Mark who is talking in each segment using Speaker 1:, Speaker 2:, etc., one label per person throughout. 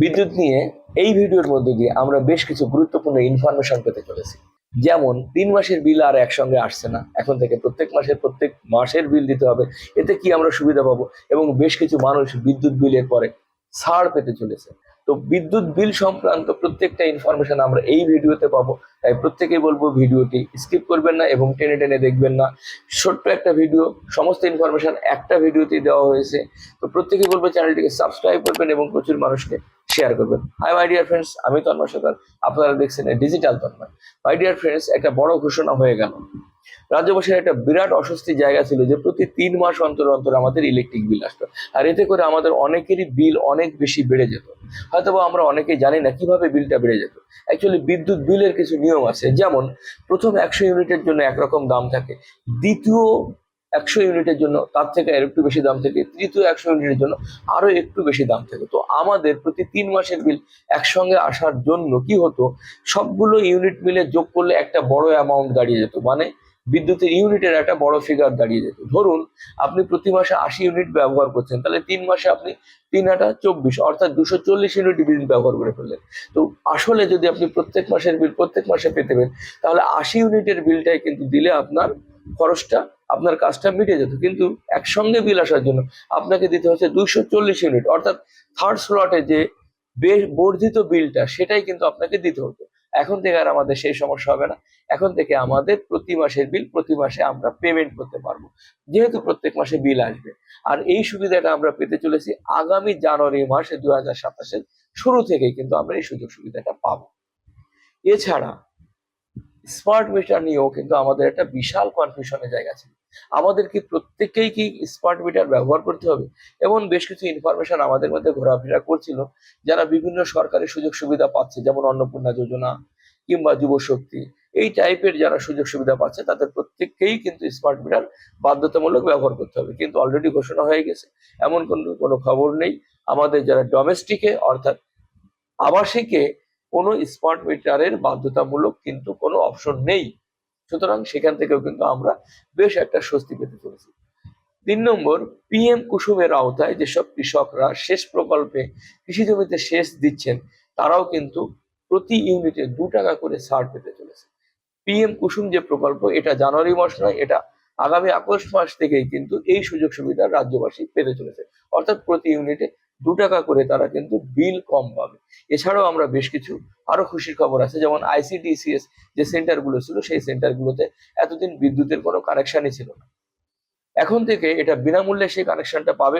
Speaker 1: বিদ্যুৎ নিয়ে এই ভিডিওর মধ্যে দিয়ে আমরা বেশ কিছু গুরুত্বপূর্ণ ইনফরমেশন পেতে চলেছি। যেমন 3 মাসের বিল আর একসঙ্গে আসছে না, এখন থেকে প্রত্যেক মাসের বিল দিতে হবে। এতে কি আমরা সুবিধা পাবো, এবং বেশ কিছু মানুষ বিদ্যুৎ বিলের পরে ছাড় পেতে চলেছে। তো বিদ্যুৎ বিল সংক্রান্ত প্রত্যেকটা ইনফরমেশন আমরা এই ভিডিওতে পাবো। তাই প্রত্যেকেই বলবো ভিডিওটি স্কিপ করবেন না এবং টেনে টেনে দেখবেন না। ছোট্ট একটা ভিডিও, সমস্ত ইনফরমেশন একটা ভিডিওতেই দেওয়া হয়েছে। তো প্রত্যেকেই বলবো চ্যানেলটিকে সাবস্ক্রাইব করবেন এবং প্রচুর মানুষকে শেয়ার করবেন। হাই মাই ডিয়ার ফ্রেন্ডস, আমি তন্ময় সরকার, আপনারা দেখছেন digital Tanmoy. My dear friends, একটা বড় ঘোষণা হয়ে গেল। রাজ্যবাসীর একটা বিরাট অস্বস্তি জায়গা ছিল যে প্রতি 3 মাস অন্তর অন্তর আমাদের ইলেকট্রিক বিল আসতো, আর এতে করে আমাদের অনেকেরই বিল অনেক বেশি বেড়ে যেত। হয়তোবা আমরা অনেকেই জানি না কিভাবে বিলটা বেড়ে যেত। অ্যাকচুয়ালি বিদ্যুৎ বিলের কিছু নিয়ম আছে, যেমন প্রথম 100 ইউনিটের জন্য একরকম দাম থাকে, দ্বিতীয় 100 ইউনিটের জন্য তার থেকে আর একটু বেশি দাম থাকে, তৃতীয় 100 ইউনিটের জন্য আরো একটু বেশি দাম থাকে। তো আমাদের প্রতি 3 মাসের বিল একসঙ্গে আসার জন্য কি হতো, সবগুলো ইউনিট মিলে যোগ করলে একটা বড় অ্যামাউন্ট দাঁড়িয়ে যেত, মানে বিদ্যুতের ইউনিটের একটা বড় ফিগার দাঁড়িয়ে যেত। ধরুন আপনি প্রতি মাসে 80 ইউনিট ব্যবহার করছেন, তাহলে 3 মাসে আপনি 3 × 8 = 24, অর্থাৎ 240 ইউনিট বিল ব্যবহার করে ফেললেন। তো আসলে যদি আপনি প্রত্যেক মাসের বিল প্রত্যেক মাসে পেতে পেন, তাহলে 80 ইউনিটের বিলটাই কিন্তু দিলে আপনার খরচটা, আপনার কাজটা মিটে যেত। কিন্তু একসঙ্গে বিল আসার জন্য আপনাকে দিতে হচ্ছে 240 ইউনিট, অর্থাৎ থার্ড স্লটে যে বর্ধিত বিলটা সেটাই কিন্তু আপনাকে দিতে হতো। এখন থেকে আর আমাদের সেই সমস্যা হবে না। এখন থেকে আমাদের প্রতি মাসের বিল প্রতি মাসে আমরা পেমেন্ট করতে পারবো, যেহেতু প্রত্যেক মাসে বিল আসবে। আর এই সুবিধাটা আমরা পেতে চলেছি আগামী জানুয়ারি মাসে 2027-এর শুরু থেকেই কিন্তু আমরা এই সুযোগ সুবিধাটা পাবো। এছাড়া স্মার্ট মিটার নিয়েও কিন্তু আমাদের একটা বিশাল কনফিউশনের জায়গা ছিল। আমাদের কি প্রত্যেকেই কি স্মার্ট মিটার ব্যবহার করতে হবে? এমন বেশ কিছু ইনফরমেশন আমাদের মধ্যে ঘোরাফেরা করছিল। যারা বিভিন্ন সরকারি সুযোগ সুবিধা পাচ্ছে, যেমন অন্নপূর্ণা যোজনা কিংবা যুব শক্তি, এই টাইপের যারা সুযোগ সুবিধা পাচ্ছে তাদের প্রত্যেককেই কিন্তু স্মার্ট মিটার বাধ্যতামূলক ব্যবহার করতে হবে। কিন্তু অলরেডি ঘোষণা হয়ে গেছে, এমন কোনো খবর নেই। আমাদের যারা ডোমেস্টিকে অর্থাৎ আবাসিকে কোনো স্মার্ট মিটারের বাধ্যতামূলক কিন্তু কোনো অপশন নেই। সুতরাং সেখান থেকেও কিন্তু আমরা বেশ একটা স্বস্তি পেতে চলেছি। 3 নম্বর, পিএম কুসুমের আওতায় যেসব কৃষকরা সেচ প্রকল্পে কৃষি জমিতে সেচ দিচ্ছেন, তারাও কিন্তু প্রতি ইউনিটে 2 টাকা করে ছাড় পেতে চলেছে। পিএম কুসুম যে প্রকল্প, এটা জানুয়ারি মাস নয়, এটা আগামী আগস্ট মাস থেকেই কিন্তু এই সুযোগ সুবিধা রাজ্যবাসী পেতে চলেছে। অর্থাৎ প্রতি ইউনিটে 2 টাকা করে তারা কিন্তু বিল কম পাবে। এছাড়াও আমরা বেশ কিছু আরো খুশির খবর আছে, যেমন আইসিডিসিএস যে সেন্টারগুলো ছিল, সেই সেন্টারগুলোতে এতদিন বিদ্যুতের কোনো কানেকশনই ছিল না। এখন থেকে এটা বিনামূল্যে সেই কানেকশনটা পাবে।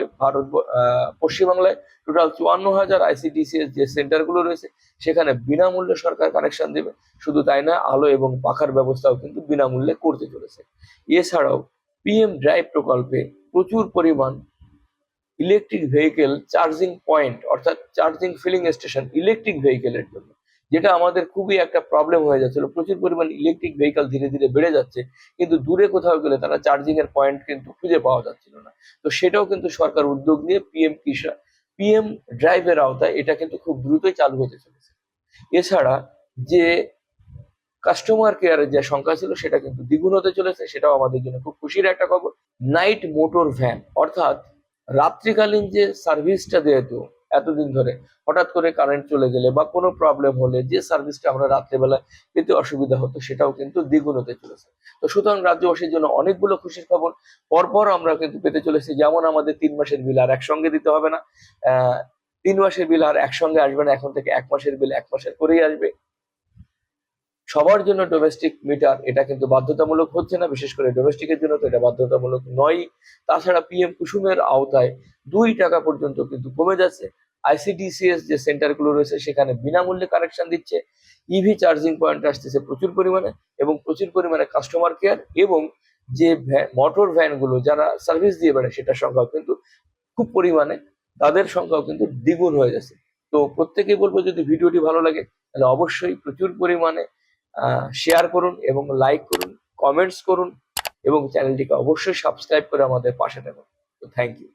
Speaker 1: পশ্চিমবাংলায় টোটাল 54,000 আইসিডিসিএস যে সেন্টারগুলো রয়েছে, সেখানে বিনামূল্যে সরকার কানেকশন দেবে। শুধু তাই না, আলো এবং পাখার ব্যবস্থাও কিন্তু বিনামূল্যে করতে চলেছে। এছাড়াও পিএম ড্রাইভ প্রকল্পে প্রচুর পরিমাণ ইলেকট্রিক ভেহিকেল চার্জিং পয়েন্ট, অর্থাৎ চার্জিং ফিলিং স্টেশন ইলেকট্রিক ভেহিকেলের জন্য, যেটা আমাদের খুবই একটা প্রবলেম হয়ে যাচ্ছিল। প্রচুর পরিমাণ ইলেকট্রিক ভেহিকেল ধীরে ধীরে বেড়ে যাচ্ছে, কিন্তু দূরে কোথাও গেলে তারা চার্জিং এর পয়েন্ট কিন্তু খুঁজে পাওয়া যাচ্ছিল না। তো সেটাও কিন্তু সরকার উদ্যোগ নিয়ে পিএম ড্রাইভের আওতায় এটা কিন্তু খুব দ্রুতই চালু হতে চলেছে। এছাড়া যে কাস্টমার কেয়ারের যে সংখ্যা ছিল সেটা কিন্তু দ্বিগুণ হতে চলেছে, সেটাও আমাদের জন্য খুব খুশির একটা খবর। নাইট মোটর ভ্যান, অর্থাৎ রাত্রিকালীন যে সার্ভিসটা যেহেতু এতদিন ধরে হঠাৎ করে কারেন্ট চলে গেলে বা কোনো প্রবলেম হলে যে সার্ভিসটা আমরা রাত্রেবেলা পেতে অসুবিধা হতো, সেটাও কিন্তু দ্বিগুণ হতে চলেছে। তো সুতরাং রাজ্যবাসীর জন্য অনেকগুলো খুশির খবর পরপর আমরা কিন্তু পেতে চলেছি। যেমন আমাদের 3 মাসের বিল আর একসঙ্গে দিতে হবে না, 3 মাসের বিল আর একসঙ্গে আসবে না, এখন থেকে 1 মাসের বিল 1 মাসের করেই আসবে। সবার জন্য ডোমেস্টিক মিটার এটা কিন্তু বাধ্যতামূলক হচ্ছে না, বিশেষ করে ডোমেস্টিকের জন্য তো এটা বাধ্যতামূলক নয়। তাছাড়া পিএম কুসুমের আওতায় 2 টাকা পর্যন্ত কিন্তু কমে যাচ্ছে। আইসিডিসিএস যে সেন্টারগুলো রয়েছে সেখানে বিনামূল্যে কানেকশন দিচ্ছে। ইভি চার্জিং পয়েন্ট আসতেছে প্রচুর পরিমাণে, এবং প্রচুর পরিমাণে কাস্টমার কেয়ার এবং যে মোটর ভ্যানগুলো যারা সার্ভিস দিয়ে বেড়ায় সেটার সংখ্যাও কিন্তু খুব পরিমাণে, তাদের সংখ্যাও কিন্তু দ্বিগুণ হয়ে যাচ্ছে। তো প্রত্যেকেই বলবো, যদি ভিডিওটি ভালো লাগে তাহলে অবশ্যই প্রচুর পরিমাণে শেয়ার করুন এবং লাইক করুন, কমেন্টস করুন, এবং চ্যানেলটিকে অবশ্যই সাবস্ক্রাইব করে আমাদের পাশে থাকুন। তো থ্যাংক ইউ।